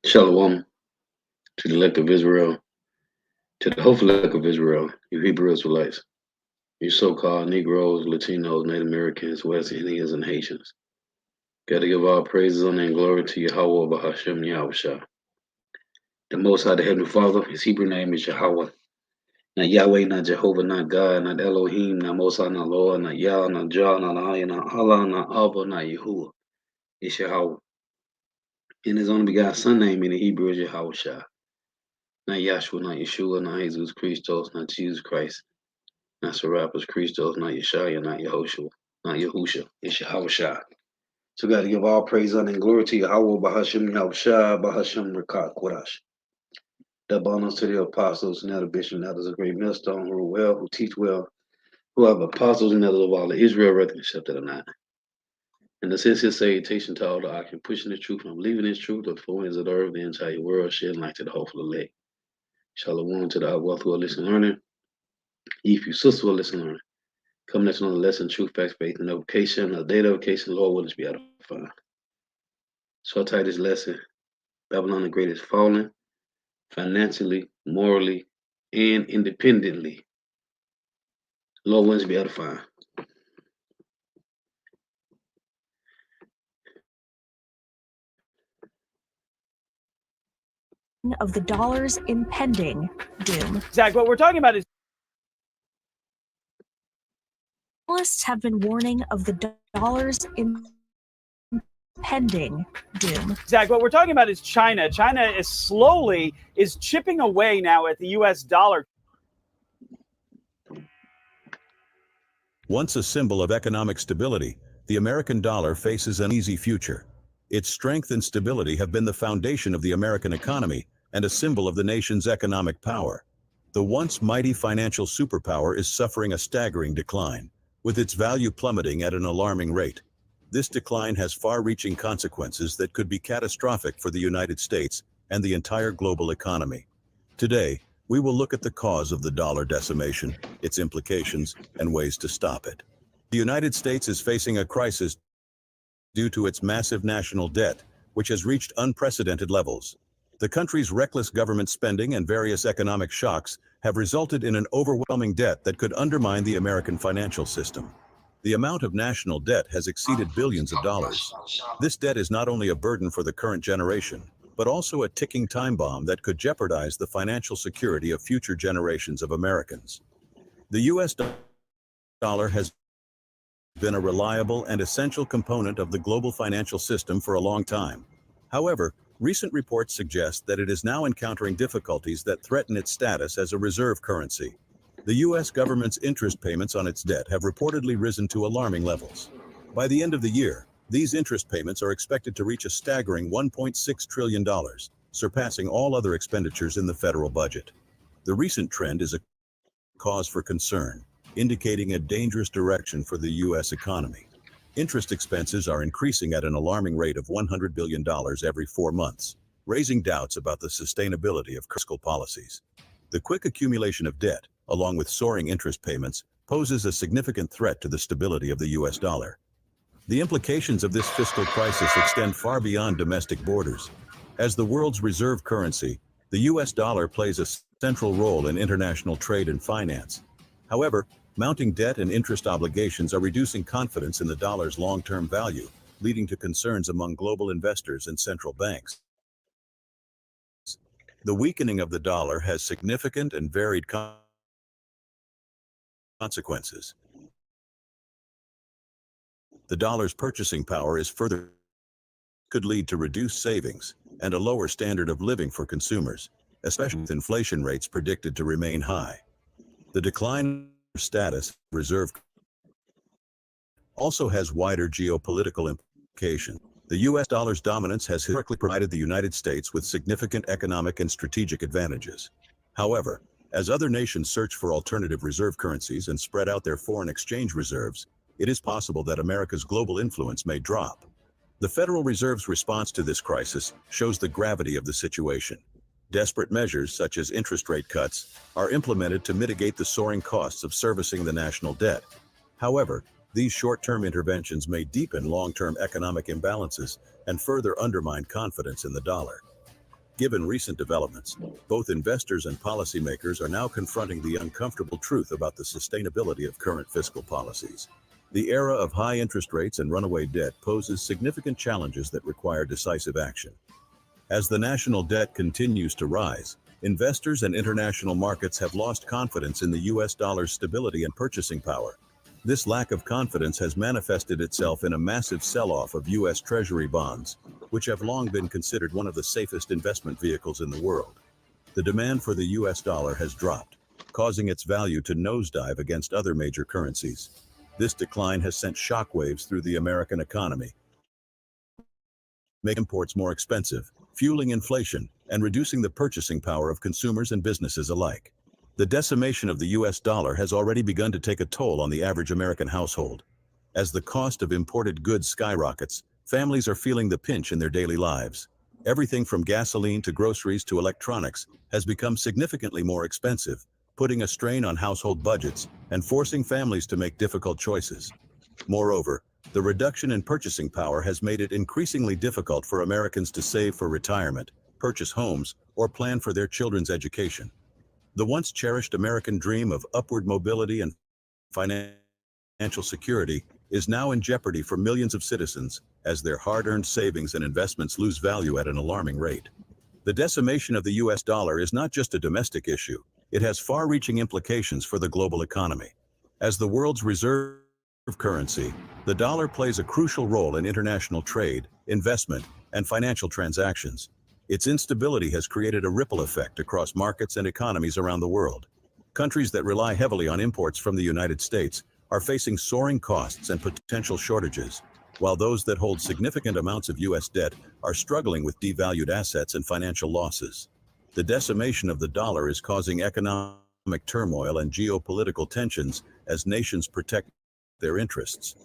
Shalom to the elect of Israel, to the hopeful elect of Israel, you Hebrew Israelites, you so-called Negroes, Latinos, Native Americans, West Indians, and Haitians. Got to give all praises, honor, and glory to Yahweh Bahashem Yahushua. The Most High, the Heavenly Father, his Hebrew name is Yahweh. Not Yahweh, not Jehovah, not God, not Elohim, not Most High, not Lord, not Yah, not Jah, not Aya, not Allah, not Abba, not Yahuwah. It's Yahweh. And his only begotten Son name in the Hebrew is Yahushua. Not Yahshua, not Yeshua, not Jesus Christos, not Jesus Christ. Not Serapis Christos, not Yeshaya, not Yehoshua, not Yahusha. It's Yahushua. So we got to give all praise, honor, and glory to Yahweh, Bahashem Yahushua, Bahashem Rakat Kodash. That bonus to the apostles, now the bishop, now there's a great millstone who rule well, who teach well, who have apostles and others of all of Israel, whether accepted or not. And the sincere salutation to all the occupant pushing the truth and believing in truth, the four ends of the earth, the entire world, shedding light to the hopeful elect. Shalom to the wealth who are listening and learning. If you sister who are listening and learning. Come next on the lesson, truth, facts, faith, and notification, a data notification, Lord will be able to find. So I title this lesson, Babylon the Great is fallen, financially, morally, and independently. Lord will be able to find. Of the dollar's impending doom. Zach, what we're talking about is Analysts have been warning of the dollar's impending doom. Zach, what we're talking about is China. China is chipping away now at the US dollar. Once a symbol of economic stability, the American dollar faces an easy future. Its strength and stability have been the foundation of the American economy and a symbol of the nation's economic power. The once mighty financial superpower is suffering a staggering decline, with its value plummeting at an alarming rate. This decline has far-reaching consequences that could be catastrophic for the United States and the entire global economy. Today, we will look at the cause of the dollar decimation, its implications, and ways to stop it. The United States is facing a crisis due to its massive national debt, which has reached unprecedented levels. The country's reckless government spending and various economic shocks have resulted in an overwhelming debt that could undermine the American financial system. The amount of national debt has exceeded billions of dollars. This debt is not only a burden for the current generation, but also a ticking time bomb that could jeopardize the financial security of future generations of Americans. The US dollar has been a reliable and essential component of the global financial system for a long time. However, recent reports suggest that it is now encountering difficulties that threaten its status as a reserve currency. The U.S. government's interest payments on its debt have reportedly risen to alarming levels. By the end of the year, these interest payments are expected to reach a staggering $1.6 trillion, surpassing all other expenditures in the federal budget. The recent trend is a cause for concern, indicating a dangerous direction for the U.S. economy. Interest expenses are increasing at an alarming rate of $100 billion every 4 months, raising doubts about the sustainability of fiscal policies. The quick accumulation of debt, along with soaring interest payments, poses a significant threat to the stability of the U.S. dollar. The implications of this fiscal crisis extend far beyond domestic borders. As the world's reserve currency, the U.S. dollar plays a central role in international trade and finance. However, mounting debt and interest obligations are reducing confidence in the dollar's long-term value, leading to concerns among global investors and central banks. The weakening of the dollar has significant and varied consequences. The dollar's purchasing power is could lead to reduced savings and a lower standard of living for consumers, especially with inflation rates predicted to remain high. The decline of status reserve also has wider geopolitical implications. The U.S. dollar's dominance has historically provided the United States with significant economic and strategic advantages. However, as other nations search for alternative reserve currencies and spread out their foreign exchange reserves, it is possible that America's global influence may drop. The Federal Reserve's response to this crisis shows the gravity of the situation. Desperate measures, such as interest rate cuts, are implemented to mitigate the soaring costs of servicing the national debt. However, these short-term interventions may deepen long-term economic imbalances and further undermine confidence in the dollar. Given recent developments, both investors and policymakers are now confronting the uncomfortable truth about the sustainability of current fiscal policies. The era of high interest rates and runaway debt poses significant challenges that require decisive action. As the national debt continues to rise, investors and international markets have lost confidence in the US dollar's stability and purchasing power. This lack of confidence has manifested itself in a massive sell-off of US Treasury bonds, which have long been considered one of the safest investment vehicles in the world. The demand for the US dollar has dropped, causing its value to nosedive against other major currencies. This decline has sent shockwaves through the American economy, making imports more expensive, fueling inflation, and reducing the purchasing power of consumers and businesses alike. The decimation of the US dollar has already begun to take a toll on the average American household. As the cost of imported goods skyrockets, families are feeling the pinch in their daily lives. Everything from gasoline to groceries to electronics has become significantly more expensive, putting a strain on household budgets and forcing families to make difficult choices. Moreover, the reduction in purchasing power has made it increasingly difficult for Americans to save for retirement, purchase homes, or plan for their children's education. The once cherished American dream of upward mobility and financial security is now in jeopardy for millions of citizens as their hard-earned savings and investments lose value at an alarming rate. The decimation of the US dollar is not just a domestic issue, it has far-reaching implications for the global economy. As the world's reserve currency, the dollar plays a crucial role in international trade, investment, and financial transactions. Its instability has created a ripple effect across markets and economies around the world. Countries that rely heavily on imports from the United States are facing soaring costs and potential shortages, while those that hold significant amounts of US debt are struggling with devalued assets and financial losses. The decimation of the dollar is causing economic turmoil and geopolitical tensions as nations protect their interests.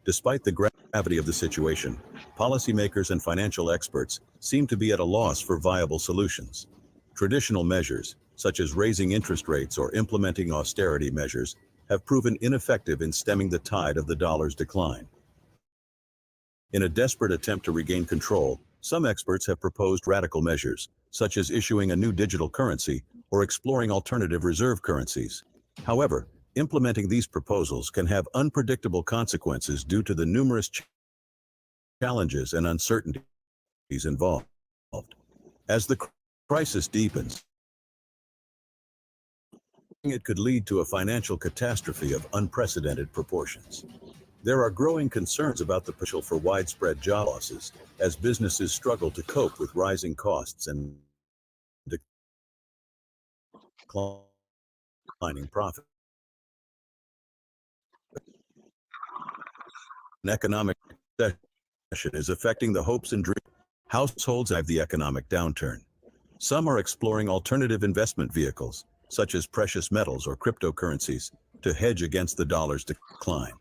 Despite the gravity of the situation, policymakers and financial experts seem to be at a loss for viable solutions. Traditional measures, such as raising interest rates or implementing austerity measures, have proven ineffective in stemming the tide of the dollar's decline. In a desperate attempt to regain control, some experts have proposed radical measures, such as issuing a new digital currency or exploring alternative reserve currencies. However, implementing these proposals can have unpredictable consequences due to the numerous challenges and uncertainties involved. As the crisis deepens, it could lead to a financial catastrophe of unprecedented proportions. There are growing concerns about the potential for widespread job losses as businesses struggle to cope with rising costs and declining profits. An economic recession is affecting the hopes and dreams of households of the economic downturn. Some are exploring alternative investment vehicles, such as precious metals or cryptocurrencies, to hedge against the dollar's decline.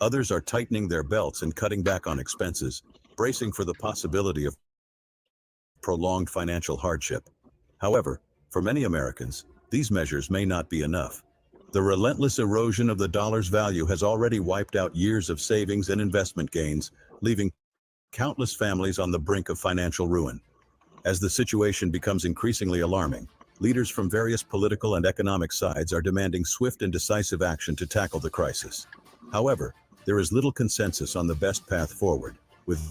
Others are tightening their belts and cutting back on expenses, bracing for the possibility of prolonged financial hardship. However, for many Americans, these measures may not be enough. The relentless erosion of the dollar's value has already wiped out years of savings and investment gains, leaving countless families on the brink of financial ruin. As the situation becomes increasingly alarming, leaders from various political and economic sides are demanding swift and decisive action to tackle the crisis. However, there is little consensus on the best path forward, with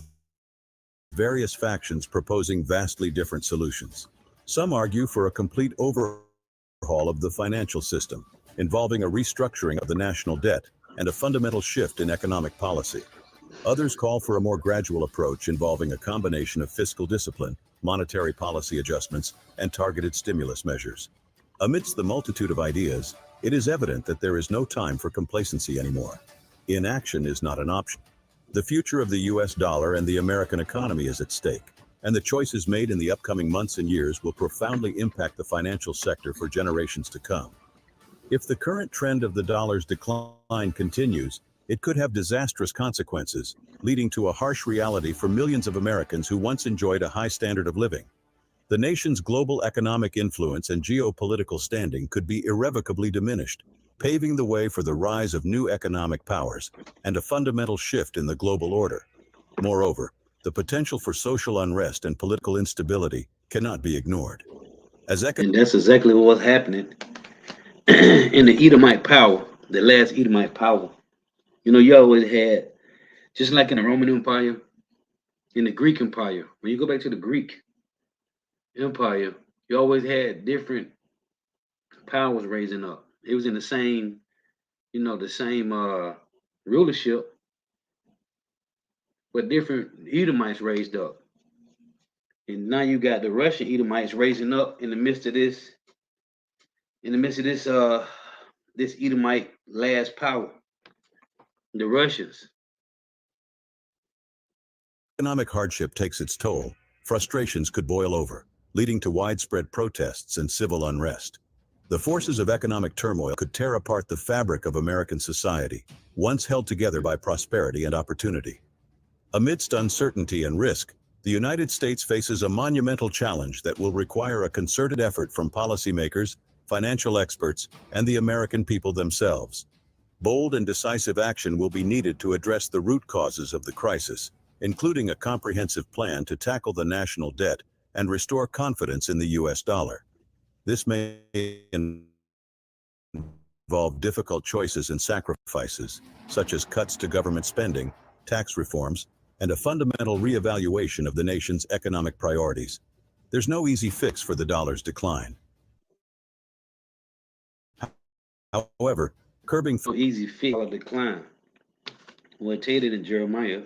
various factions proposing vastly different solutions. Some argue for a complete overhaul of the financial system, involving a restructuring of the national debt and a fundamental shift in economic policy. Others call for a more gradual approach involving a combination of fiscal discipline, monetary policy adjustments, and targeted stimulus measures. Amidst the multitude of ideas, it is evident that there is no time for complacency anymore. Inaction is not an option. The future of the US dollar and the American economy is at stake, and the choices made in the upcoming months and years will profoundly impact the financial sector for generations to come. If the current trend of the dollar's decline continues, it could have disastrous consequences, leading to a harsh reality for millions of Americans who once enjoyed a high standard of living. The nation's global economic influence and geopolitical standing could be irrevocably diminished, paving the way for the rise of new economic powers and a fundamental shift in the global order. Moreover, the potential for social unrest and political instability cannot be ignored. As And that's exactly what's happening in the Edomite power, the last Edomite power. You know, you always had, just like in the Roman Empire, in the Greek Empire, when you go back to the Greek Empire, you always had different powers raising up. It was in the same, the same rulership, but different Edomites raised up. And now you got the Russian Edomites raising up in the midst of this, this Edomite last power, the Russians. economic hardship takes its toll, frustrations could boil over, leading to widespread protests and civil unrest. The forces of economic turmoil could tear apart the fabric of American society, once held together by prosperity and opportunity. Amidst uncertainty and risk, the United States faces a monumental challenge that will require a concerted effort from policymakers, financial experts, and the American people themselves. Bold and decisive action will be needed to address the root causes of the crisis, including a comprehensive plan to tackle the national debt and restore confidence in the U.S. dollar. This may involve difficult choices and sacrifices, such as cuts to government spending, tax reforms, and a fundamental reevaluation of the nation's economic priorities. There's no easy fix for the dollar's decline. However, curbing No easy fix or decline. Well, it stated in Jeremiah,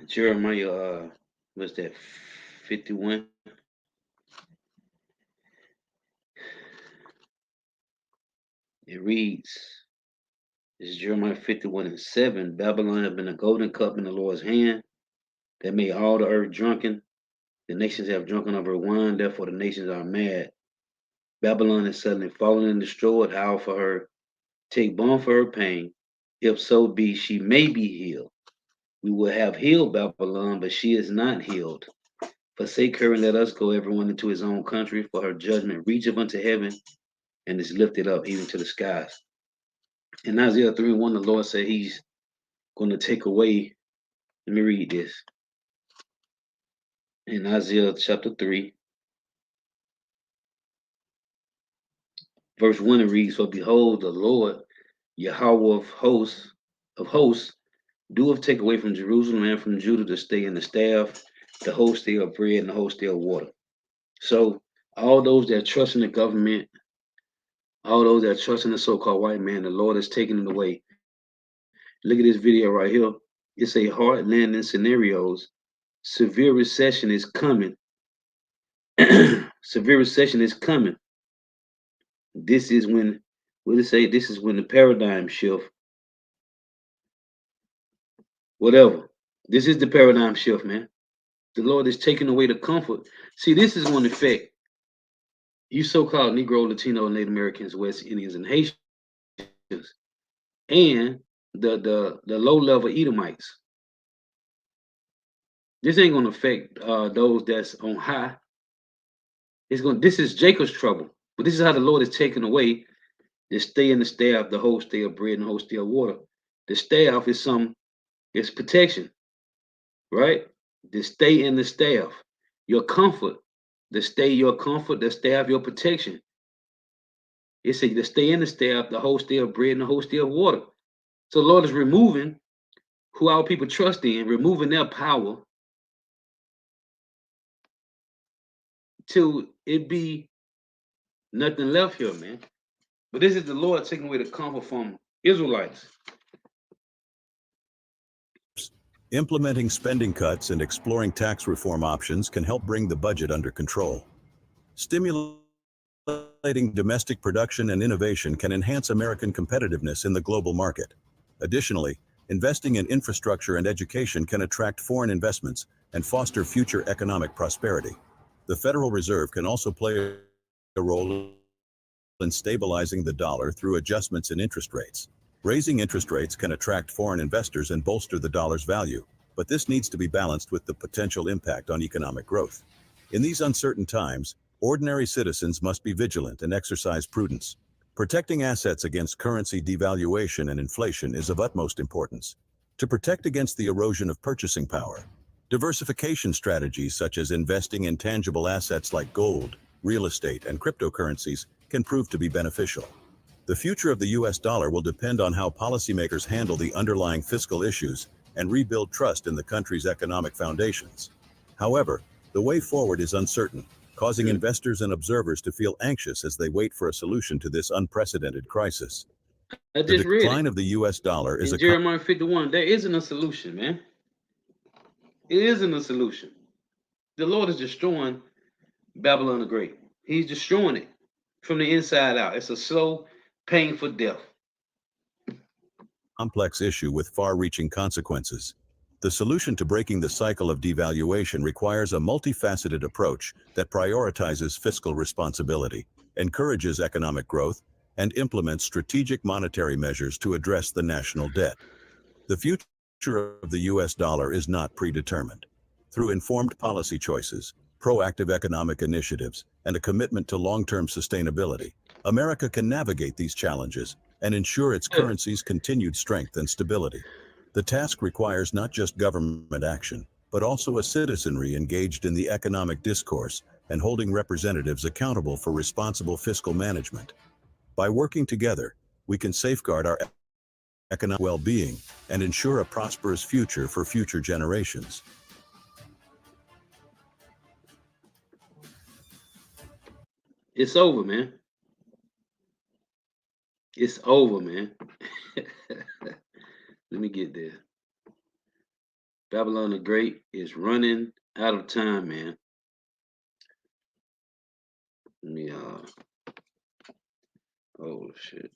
Jeremiah, what's that, 51? It reads, this is Jeremiah 51:7. Babylon has been a golden cup in the Lord's hand that made all the earth drunken. The nations have drunken of her wine, therefore the nations are mad. Babylon is suddenly fallen and destroyed. Howl for her, take balm for her pain. If so be she may be healed. We will have healed Babylon, but she is not healed. Forsake her and let us go, everyone into his own country, for her judgment reacheth unto heaven and is lifted up even to the skies. In Isaiah 3:1, the Lord said he's going to take away. Let me read this. In Isaiah chapter 3, verse 1, it reads, for behold, the Lord, Yahweh of hosts, doeth take away from Jerusalem and from Judah the stay and the staff, the whole stay of bread and the whole stay of water. So all those that trust in the government, all those that trust in the so-called white man, the Lord is taking it away. Look at this video right here. It's a hard landing scenarios. Severe recession is coming. Severe recession is coming. This is when, what it say? This is when the paradigm shift. Whatever. This is the paradigm shift, man. The Lord is taking away the comfort. See, this is one effect. You so-called Negro, Latino, Native Americans, West Indians, and Haitians, and the low-level Edomites. This ain't gonna affect those that's on high. This is Jacob's trouble. But this is how the Lord is taking away the stay in the staff, the whole stay of bread and the whole stay of water. The staff is it's protection, right? The stay in the staff, your comfort, the stay your comfort, the staff your protection. It's the stay in the staff, the whole stay of bread and the whole stay of water. So the Lord is removing who our people trust in, removing their power till it be nothing left here, man. But this is the Lord taking away the comfort from Israelites. Implementing spending cuts and exploring tax reform options can help bring the budget under control. Stimulating domestic production and innovation can enhance American competitiveness in the global market. Additionally, investing in infrastructure and education can attract foreign investments and foster future economic prosperity. The Federal Reserve can also play a role in stabilizing the dollar through adjustments in interest rates. Raising interest rates can attract foreign investors and bolster the dollar's value, but this needs to be balanced with the potential impact on economic growth. In these uncertain times, ordinary citizens must be vigilant and exercise prudence. Protecting assets against currency devaluation and inflation is of utmost importance. To protect against the erosion of purchasing power, Diversification strategies such as investing in tangible assets like gold, real estate, and cryptocurrencies can prove to be beneficial. The future of the US dollar will depend on how policymakers handle the underlying fiscal issues and rebuild trust in the country's economic foundations. However, the way forward is uncertain, causing investors and observers to feel anxious as they wait for a solution to this unprecedented crisis. I The just read decline it of the US dollar is in a Jeremiah 51. There isn't a solution, man. It isn't a solution. The Lord is destroying Babylon the Great. He's destroying it from the inside out. It's a slow, painful death. complex issue with far-reaching consequences. The solution to breaking the cycle of devaluation requires a multifaceted approach that prioritizes fiscal responsibility, encourages economic growth, and implements strategic monetary measures to address the national debt. The future of the US dollar is not predetermined. Through informed policy choices, proactive economic initiatives, and a commitment to long-term sustainability, America can navigate these challenges and ensure its currency's continued strength and stability. The task requires not just government action, but also a citizenry engaged in the economic discourse and holding representatives accountable for responsible fiscal management. By working together, we can safeguard our economic well-being and ensure a prosperous future for future generations. It's over, man. It's over, man. Let me get there. Babylon the Great is running out of time, man. Let me oh shit.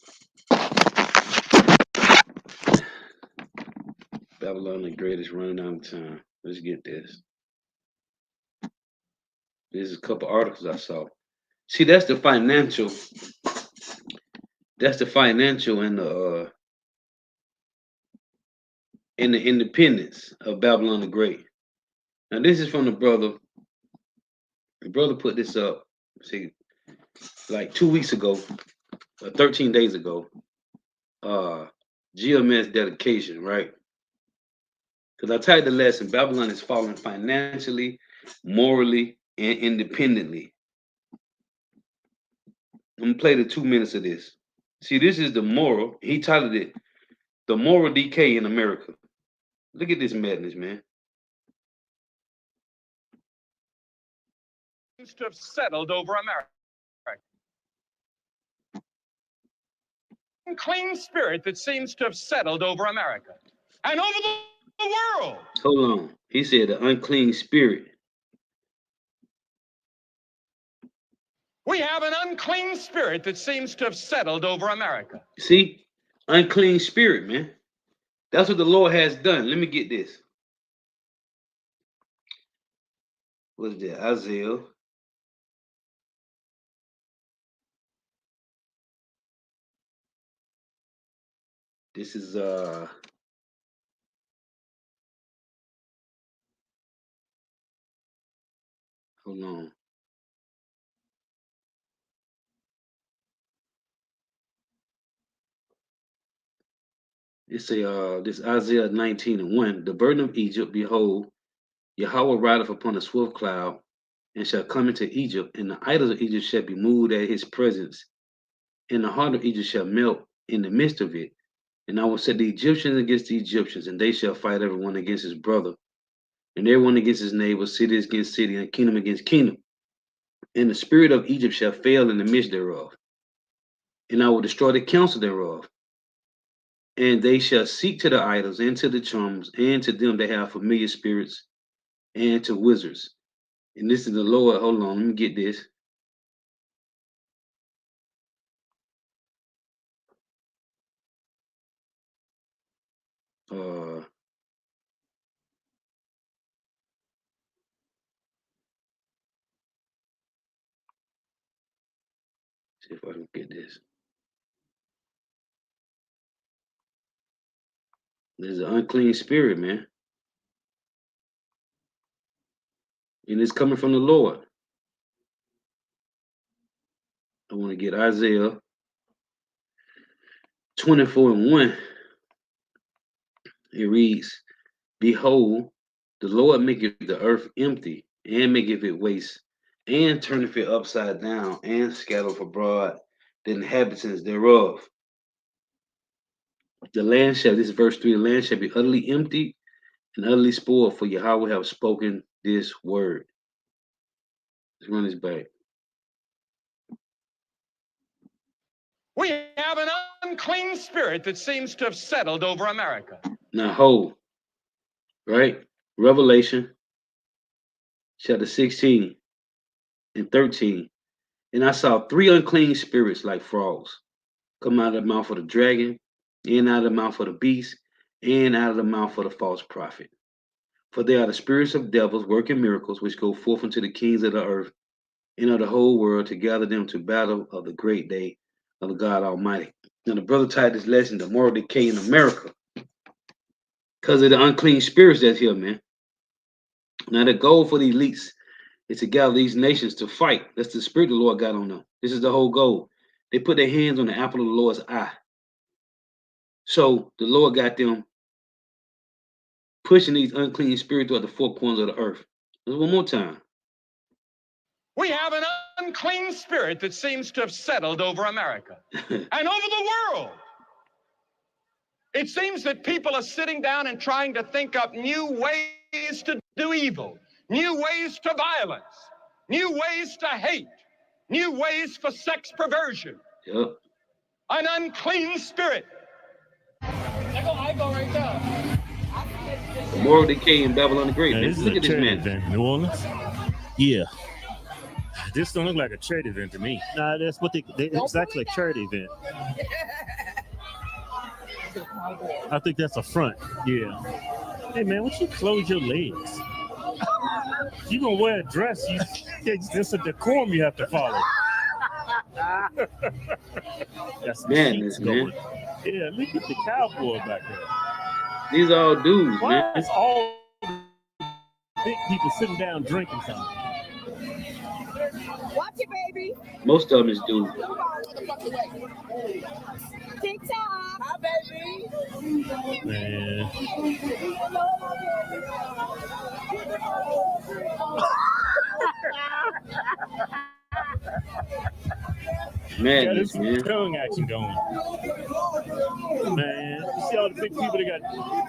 Babylon the Great is running out of time. Let's get this. There's a couple articles I saw. See, that's the financial. That's the financial and the independence of Babylon the Great. Now, this is from the brother. The brother put this up. See, like 2 weeks ago, or 13 days ago. GMS dedication, right? Because I titled the lesson, Babylon is falling financially, morally, and independently. I'm gonna play the 2 minutes of this. See, this is the moral. He titled it The Moral Decay in America. Look at this madness, man. Seems to have settled over America. Unclean spirit that seems to have settled over America and over the world. Hold on. He said the unclean spirit. We have an unclean spirit that seems to have settled over America. See? Unclean spirit, man. That's what the Lord has done. Let me get this. What's that? Isaiah. This is hold on. It's this Isaiah 19:1. The burden of Egypt, behold, Yahweh rideth upon a swift cloud, and shall come into Egypt, and the idols of Egypt shall be moved at his presence, and the heart of Egypt shall melt in the midst of it. And I will set the Egyptians against the Egyptians, and they shall fight everyone against his brother, and everyone against his neighbor, city against city, and kingdom against kingdom. And the spirit of Egypt shall fail in the midst thereof, and I will destroy the counsel thereof. And they shall seek to the idols, and to the charms, and to them that have familiar spirits, and to wizards. And this is the Lord. Hold on, let me get this. See if I can get this. There's an unclean spirit, man. And it's coming from the Lord. I want to get Isaiah 24:1. It reads, Behold, The Lord maketh the earth empty, and maketh it waste, and turneth it upside down, and scattereth abroad the inhabitants thereof. The land shall, this is verse 3, the land shall be utterly empty and utterly spoiled, for Yahweh have spoken this word. Let's run this back. We have an unclean spirit that seems to have settled over America. Now, hold, right? Revelation chapter 16 and 13. And I saw three unclean spirits like frogs come out of the mouth of the dragon, and out of the mouth of the beast, and out of the mouth of the false prophet. For they are the spirits of devils working miracles, which go forth unto the kings of the earth and of the whole world to gather them to battle of the great day of the God Almighty. Now, the brother titled this lesson, The Moral Decay in America, because of the unclean spirits that's here, man. Now, the goal for the elites is to gather these nations to fight. That's the spirit the Lord got on them. This is the whole goal. They put their hands on the apple of the Lord's eye. So the Lord got them pushing these unclean spirits throughout the four corners of the earth. Just one more time. We have an unclean spirit that seems to have settled over America and over the world. It seems that people are sitting down and trying to think up new ways to do evil, new ways to violence, new ways to hate, new ways for sex perversion. Yep. An unclean spirit. I go right there. The moral decay in Babylon the Great, Now, man. this is Look a at this charity man. event in New Orleans. Yeah. This don't look like a charity event to me. Nah, that's what it's actually a charity event. I think that's a front. Yeah. Hey man, why don't you close your legs? You gonna wear a dress? It's a decorum you have to follow. That's the Madness, sheets man. going. Yeah, look at the cowboy back there. These are all dudes, Why man. is all big people sitting down drinking something? Watch it, baby. Most of them is dudes. TikTok. Hi, baby. Man. Madness, Got man. tongue action going. Man, you see all the big people that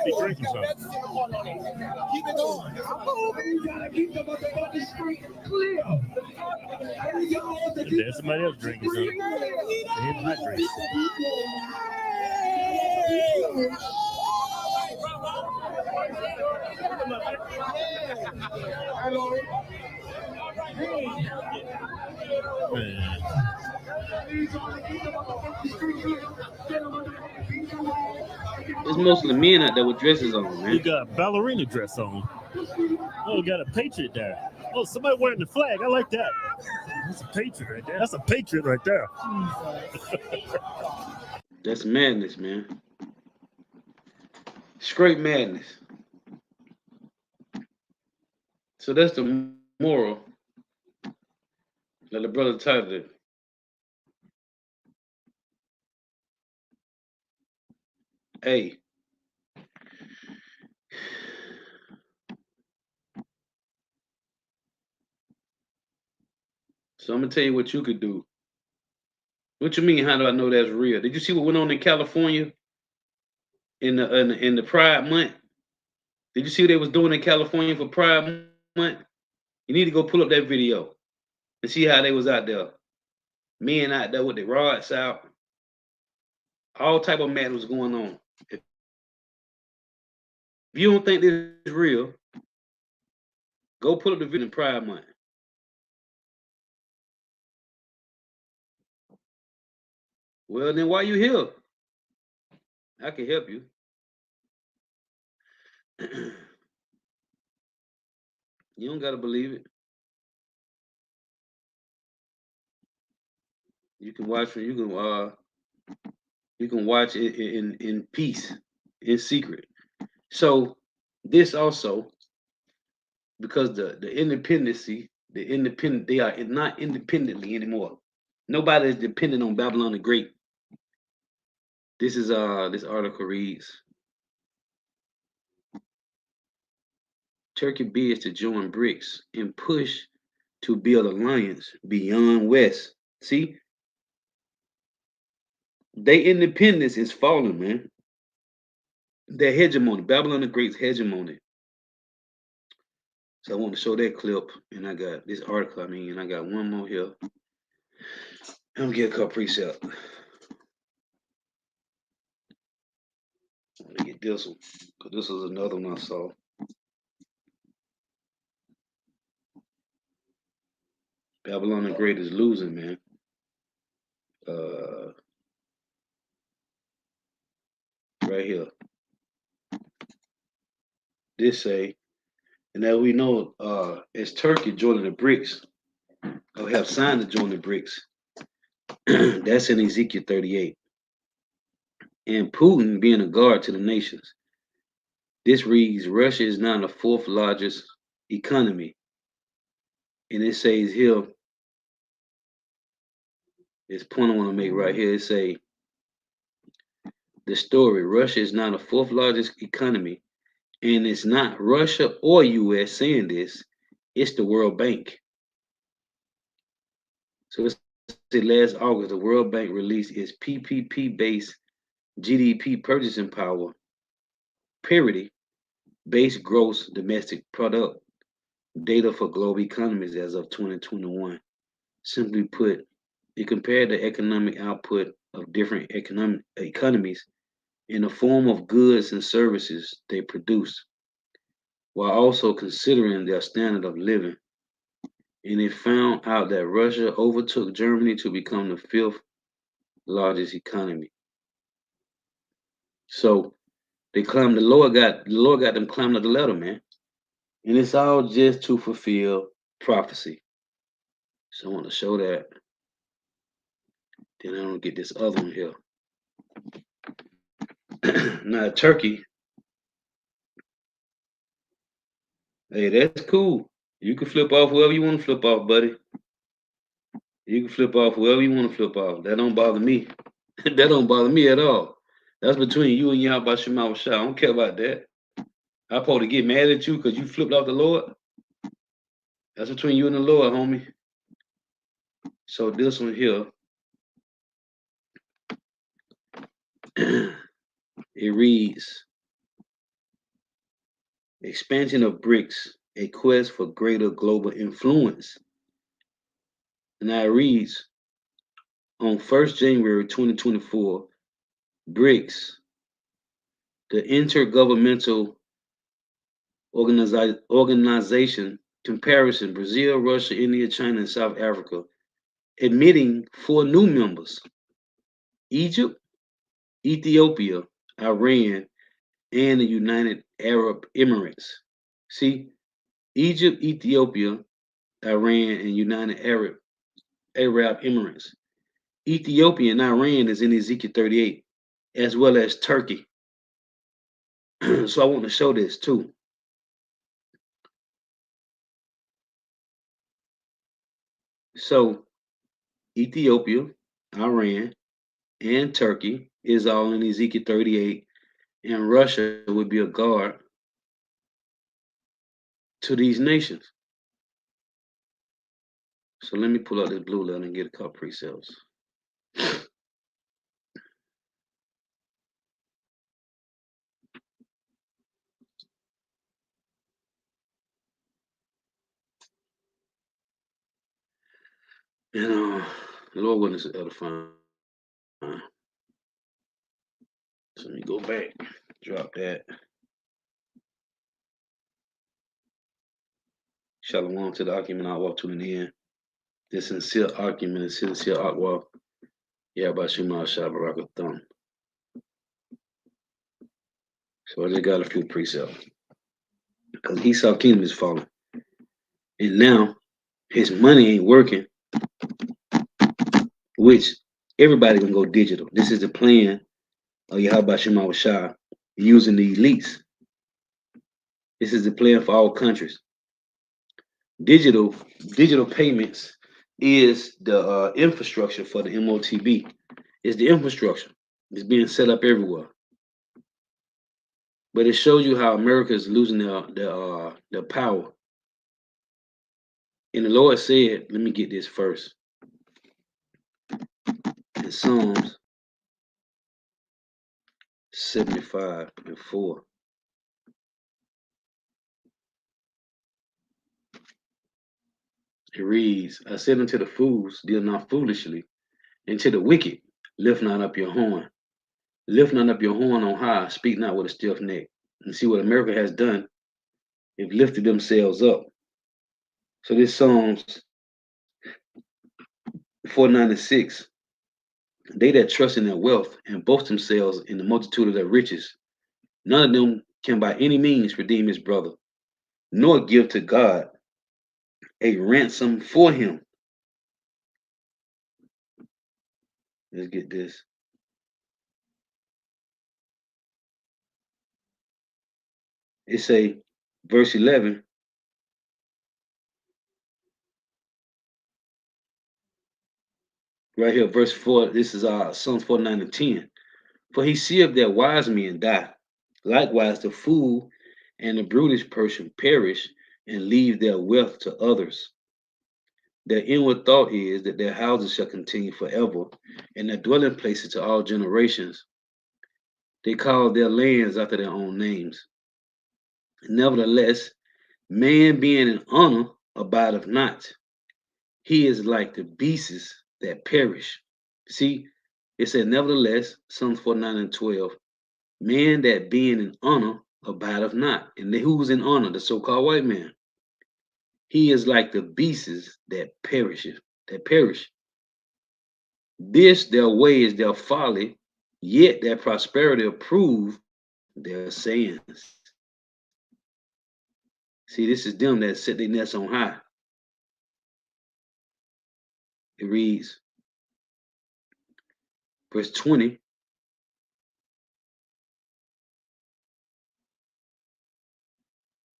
they drinking something. Keep it going. Keep the street clear. And there's somebody else drinking something. They're not drinking. Man. It's mostly men out there with dresses on, You man. got a ballerina dress on. Oh, got a patriot there. Oh, somebody wearing the flag. I like that. That's a patriot right there. That's a patriot right there. That's madness, man. Straight madness. So that's the moral that the brother titled it. Hey. So I'm gonna tell you what you could do. What you mean? How do I know that's real? Did you see what went on in California in the Pride Month? Did you see what they was doing in California for Pride Month? You need to go pull up that video and see how they was out there. Men out there with their rods out. All type of madness was going on. If you don't think this is real, go pull up the video in Pride Month. Well, then why you here? I can help you. You don't gotta believe it. You can watch it. You can watch it in peace, in secret. So this also, because the independency, they are not independently anymore. Nobody is dependent on Babylon the Great. This is this article reads Turkey bids to join BRICS and push to build alliance beyond West. See, their independence is falling, man. Their hegemony, Babylon the Great's hegemony. So I want to show that clip, and I got this article. And I got one more here. I'm gonna get a couple precept. Let me get this one, because this is another one I saw. Babylon the Great is losing, man. Right here. This say, and as we know, it's Turkey joining the BRICS, or have signed to join the BRICS. That's in Ezekiel 38. And Putin being a guard to the nations. This reads, Russia is now the fourth largest economy. And it says here, this point I want to make right here, it say, the story, Russia is now the fourth largest economy. And it's not Russia or US saying this, it's the World Bank. So it's last August, the World Bank released its PPP-based GDP purchasing power parity based gross domestic product data for global economies as of 2021. Simply put, it compared the economic output of different economies in the form of goods and services they produce, while also considering their standard of living. And it found out that Russia overtook Germany to become the fifth largest economy. So they climbed the Lord got them climbing up the ladder, man. And it's all just to fulfill prophecy. So I want to show that. Then I don't get this other one here. Now Turkey. Hey, that's cool. You can flip off whoever you want to flip off, buddy. You can flip off whoever you want to flip off. That don't bother me. That don't bother me at all. That's between you and Yahweh Shema Shah. I don't care about that. I'm supposed to get mad at you because you flipped off the Lord. That's between you and the Lord, homie. So this one here, it reads, expansion of BRICS, a quest for greater global influence. And now it reads, on 1st January 2024, BRICS, the Intergovernmental Organization comparison, Brazil, Russia, India, China, and South Africa, admitting 4 new members, Egypt, Ethiopia, Iran, and the United Arab Emirates. See, Egypt, Ethiopia, Iran, and United Arab Emirates. Ethiopia and Iran is in Ezekiel 38, as well as Turkey. So I want to show this too. So Ethiopia, Iran, and Turkey is all in Ezekiel 38, and Russia would be a guard to these nations. So let me pull out this blue letter and get a couple precepts. And the Lord witness is edifying. So let me go back, drop that. Shalom to the argument I walk to an end. The sincere argument is sincere akwa. Yeah, about Shema Shabbarakatham. So I just got a few precepts. Because Esau Kingdom is falling. And now his money ain't working, which everybody gonna go digital. This is the plan of Yahweh Shema Shah using the elites. This is the plan for all countries. Digital payments is the infrastructure for the MOTB. It's the infrastructure. It's being set up everywhere. But it shows you how America is losing their power. And the Lord said, let me get this first. In Psalms 75:4. It reads, I said unto the fools, deal not foolishly, and to the wicked, lift not up your horn. Lift not up your horn on high, speak not with a stiff neck. And see what America has done. They've lifted themselves up. So this Psalms 496, they that trust in their wealth and boast themselves in the multitude of their riches, none of them can by any means redeem his brother, nor give to God a ransom for him. Let's get this. It say, verse 11, right here, verse 4, this is Psalms 49 and 10. For he seeth that wise men die. Likewise, the fool and the brutish person perish and leave their wealth to others. Their inward thought is that their houses shall continue forever, and their dwelling places to all generations. They call their lands after their own names. Nevertheless, man being in honor abideth not. He is like the beasts that perish. See, it said, nevertheless, Psalms 49 and 12, man that being in honor abideth not. And who's in honor? The so-called white man. He is like the beasts that perish. This their way is their folly, yet their prosperity approve their sayings. See, this is them that set their nets on high. It reads, verse 20,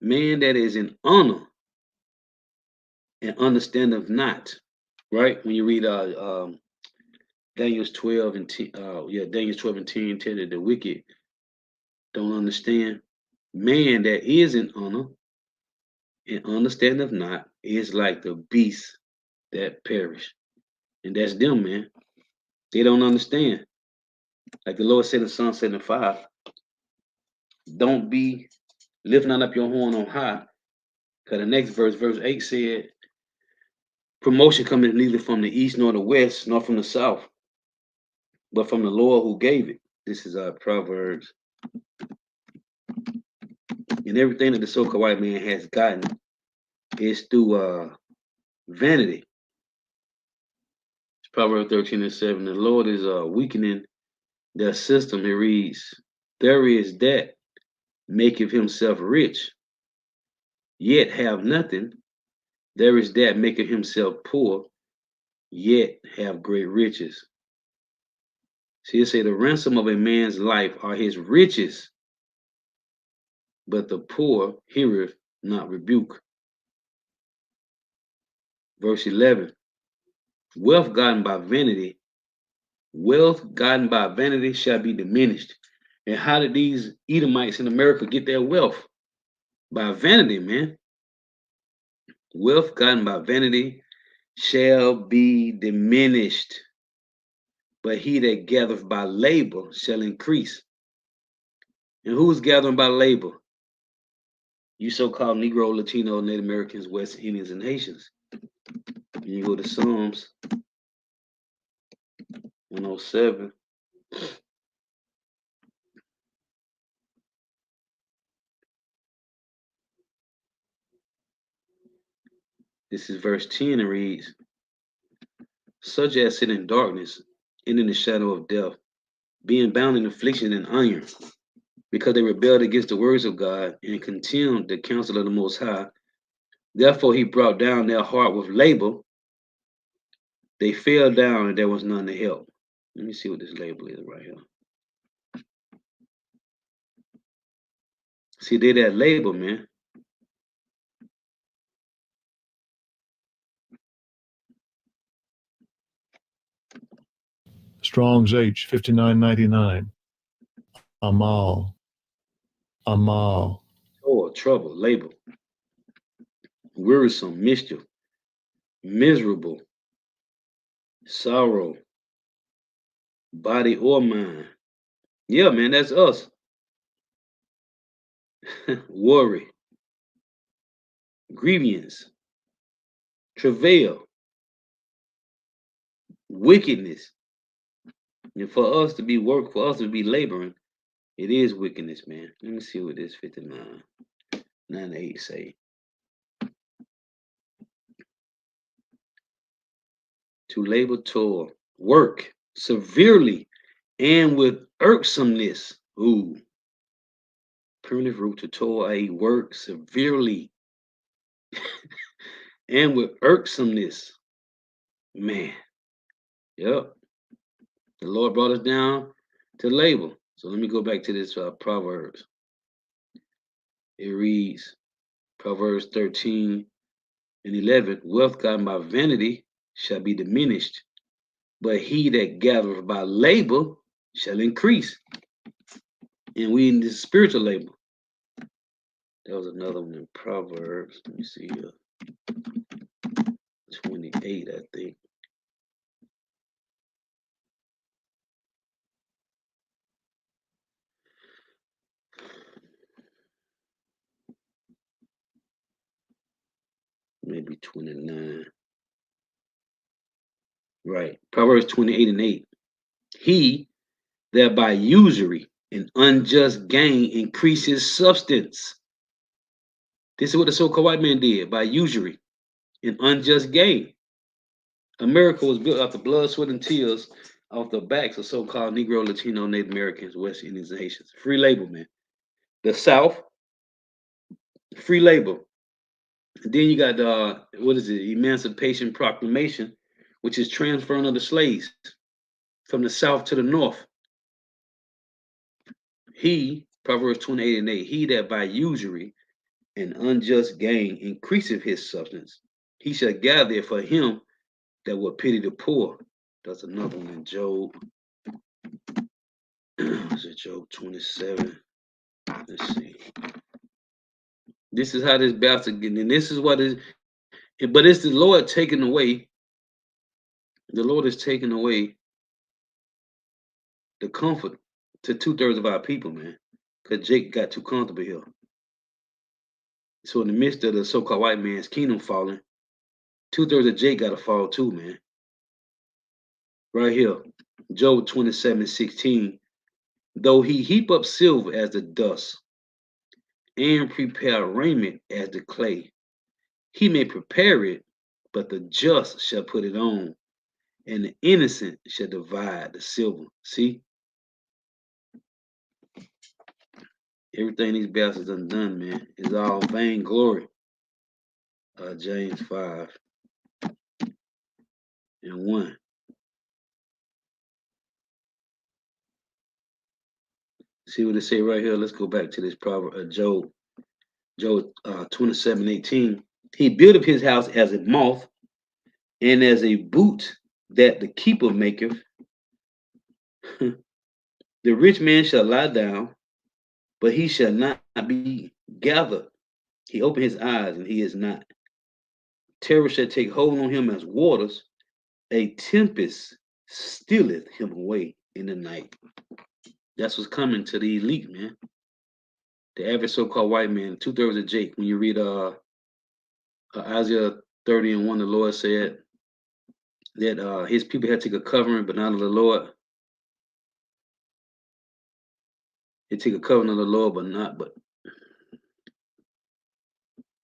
man that is in honor and understandeth not. Right? When you read Daniel's 12 and 10, Daniel's 12 and 10, tell that the wicked don't understand. Man that is in honor and understandeth not is like the beasts that perish. And that's them, man. They don't understand. Like the Lord said in Psalm 75, don't be lifting up your horn on high. Because the next verse, verse 8 said, promotion cometh neither from the east nor the west, nor from the south, but from the Lord who gave it. This is our Proverbs. And everything that the so-called white man has gotten is through vanity. It's Proverbs 13 and 7. The Lord is weakening their system. It reads, there is that maketh himself rich, yet have nothing. There is that maketh himself poor, yet have great riches. See, it say the ransom of a man's life are his riches, but the poor heareth not rebuke. Verse 11, wealth gotten by vanity shall be diminished. And how did these Edomites in America get their wealth? By vanity, man. Wealth gotten by vanity shall be diminished, but he that gathereth by labor shall increase. And who's gathering by labor? You so-called Negro, Latino, Native Americans, West Indians, and Haitians. You go to Psalms 107. This is verse 10. It reads, such as sit in darkness and in the shadow of death, being bound in affliction and iron, because they rebelled against the words of God and contemned the counsel of the Most High. Therefore he brought down their heart with labor. They fell down and there was none to help. Let me see what this label is right here. See, they that labor, man. Strong's H 5999. Amal. Amal. toil, trouble, labor, wearisome, mischief, miserable, sorrow, body or mind. Yeah, man, that's us. Worry, grievance, travail, wickedness. And for us to be work, for us to be laboring, it is wickedness, man. Let me see what this 59, 9 8 say. To labor, toil, work severely and with irksomeness. Ooh, primitive root to toil, I work severely and with irksomeness. Man, yep. The Lord brought us down to labor. So let me go back to this Proverbs. It reads, Proverbs 13 and 11, wealth gotten by vanity shall be diminished, but he that gathereth by labor shall increase. And we in this spiritual labor. That was another one in Proverbs. Let me see here. 28, I think. Maybe 29. Right. Proverbs 28 and 8. He that by usury and unjust gain increases substance. This is what the so-called white man did by usury and unjust gain. America was built after blood, sweat, and tears off the backs of so-called Negro, Latino, Native Americans, West Indians, and Haitians. Free labor, man. The South, free labor. And then you got the what is it? Emancipation Proclamation, which is transferring of the slaves from the South to the North. He, Proverbs 28 and 8, he that by usury and unjust gain increaseth his substance, he shall gather for him that will pity the poor. That's another one in Job. Is it Job 27? Let's see. This is how this bastard getting, and this is what is, but it's the Lord taking away. The Lord is taking away the comfort to 2/3 of our people, man, because Jake got too comfortable here. So in the midst of the so-called white man's kingdom falling, 2/3 of Jake got to fall too, man. Right here, Job 27:16. Though he heap up silver as the dust and prepare raiment as the clay, he may prepare it, but the just shall put it on, and the innocent shall divide the silver. See, everything these bastards done, man, is all vainglory. James 5 and 1. See what it say right here. Let's go back to this proverb, Job 27:18. He buildeth his house as a moth, and as a boot that the keeper maketh. The rich man shall lie down, but he shall not be gathered. He opened his eyes, and he is not. Terror shall take hold on him as waters. A tempest stealeth him away in the night. That's what's coming to the elite, man. The average so-called white man, 2/3 of Jake. When you read Isaiah 30 and 1, the Lord said that his people had to take a covering, but not of the Lord. They take a covering of the Lord, but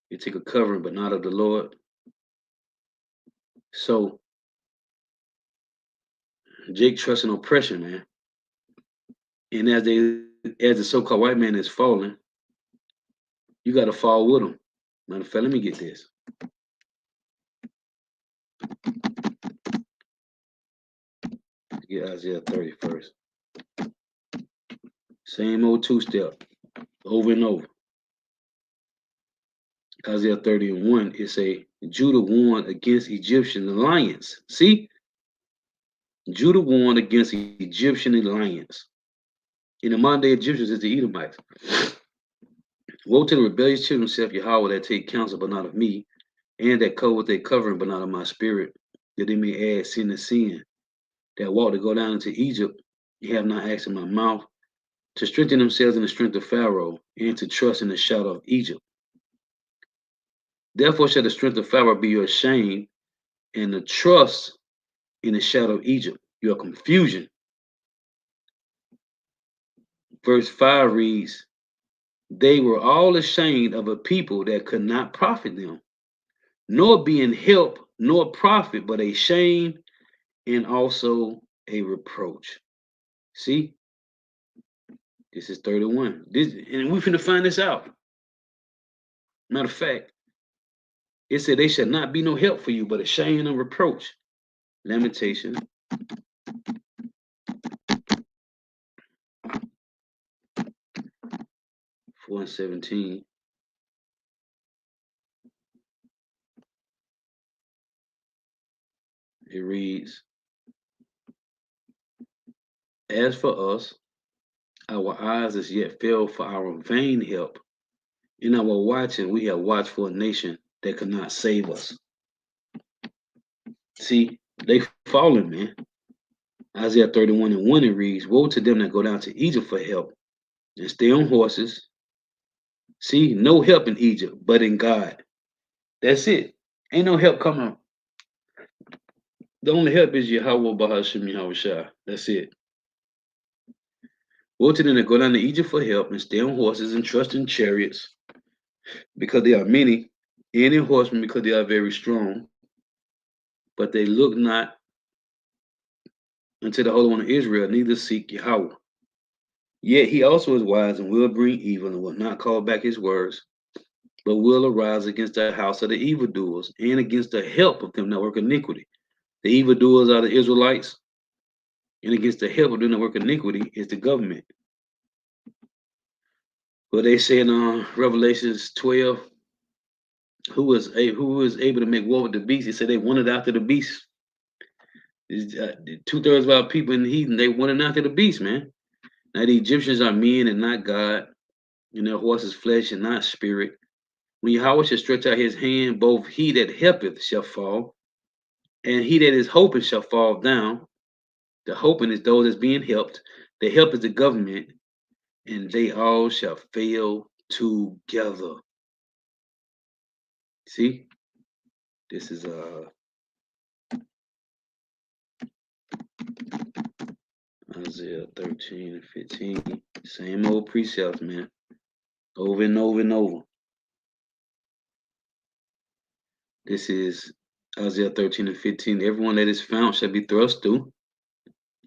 they take a covering, but not of the Lord. So Jake trusting oppression, man. And as the so-called white man is falling, you got to fall with him. Matter of fact, let me get this. Get Isaiah 30 first. Same old two-step, over and over. Isaiah 30 and 1, it say, Judah warned against Egyptian alliance. See? Judah warned against Egyptian alliance. In the modern day Egyptians is the Edomites. Woe to the rebellious children, saith Yahweh, that take counsel, but not of me, and that cover with their covering, but not of my spirit, that they may add sin to sin, that walk to go down into Egypt, ye have not asked in my mouth, to strengthen themselves in the strength of Pharaoh, and to trust in the shadow of Egypt. Therefore shall the strength of Pharaoh be your shame, and the trust in the shadow of Egypt, your confusion. Verse 5 reads, they were all ashamed of a people that could not profit them, nor being help, nor profit, but a shame and also a reproach. See, this is 31. And we're finna find this out. Matter of fact, it said they shall not be no help for you, but a shame and a reproach. Lamentation 4:17. It reads, as for us, our eyes as yet fail for our vain help. In our watching, we have watched for a nation that could not save us. See, they fallen, man. Isaiah 31:1, it reads, woe to them that go down to Egypt for help and stay on horses. See, no help in Egypt, but in God. That's it. Ain't no help coming. The only help is Yahweh Bahashim Yahweh Shah. That's it. Woe to them that go down to Egypt for help and stay on horses and trust in chariots, because they are many, and in horsemen because they are very strong. But they look not unto the Holy One of Israel, neither seek Yahweh. Yet he also is wise and will bring evil and will not call back his words, but will arise against the house of the evildoers and against the help of them that work iniquity. The evildoers are the Israelites, and against the help of them that work iniquity is the government. But they say in Revelations 12, who was able to make war with the beast? He said they wanted after the beast. 2/3 of our people in the heathen, they wanted after the beast, man. Now the Egyptians are men and not God, and their horses flesh and not spirit. When Yahweh shall stretch out his hand, both he that helpeth shall fall, and he that is hoping shall fall down. The hoping is those that's being helped. The help is the government, and they all shall fail together. See, this is Isaiah 13:15. Same old precepts, man, over and over and over. This is Isaiah 13:15. Everyone that is found shall be thrust through,